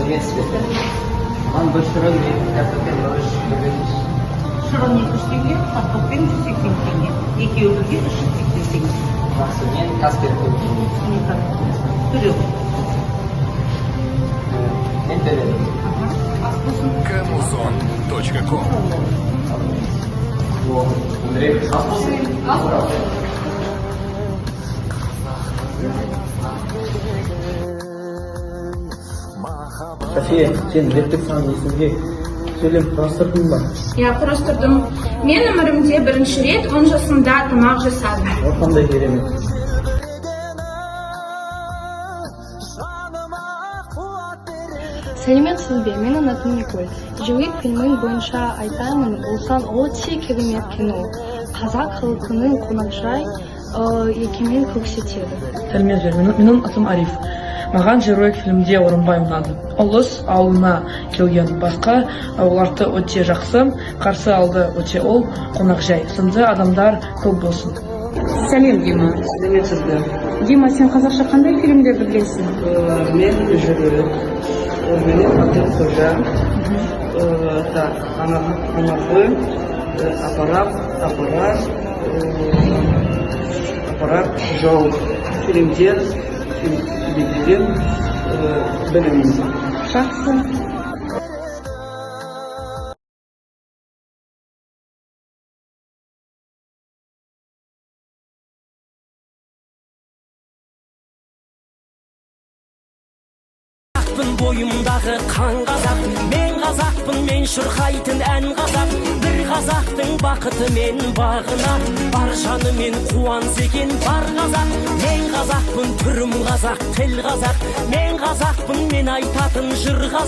Приветствую. Вам большой картофель лаваш береміз. Шыроны 3 теңге, картоппен 180 теңге. Екеуіңізге 380 теңге. Жақсы, мен Каспер көптеймін. Төлеу. Мен төледім. Ас болсын. Камузон.ком. Андрей, ас болсын. София, сен реттік санын есімге сөйлем құрастырдың ба? Я құрастырдым. Мен өмірімде бірінші рет 10 жасымда тамақ жасадым. Қандай керемет. Сәлеметсіз бе? Менің атым Николь. Жылы фильмін бойынша айтаймын, болсан өте керемет кино. Қазақ халқының қонақжай екенін көрсетеді. Сәлеметсіздер, менің атым Ариф. Маған Жеройк фильмде орынбай ұнады. Олыс ауылына келген басқа оларды өте жақсы, қарсы алды өте ол қонақжай. Сынды адамдар көп болсын. Сәлем, Дима. Сәлеметсіздер. Дима, сен қазақша қандай фильмдерді білесің? Мен жүрек. Менің атым Қожа. Анағы, аппарат, жол. Фильмдер, білімін. Жақсы. Бойымдағы қан қазақ, мен қазақпын, мен шырқайтын ән қазақ. Бір қазақтың бақыты мен бағына, бар жаны мен қуаныс екен бар қазақ. Мен қазақпын, түрім қазақ, тіл қазақ. Мен қазақпын, мен айтатын жыр қазақ.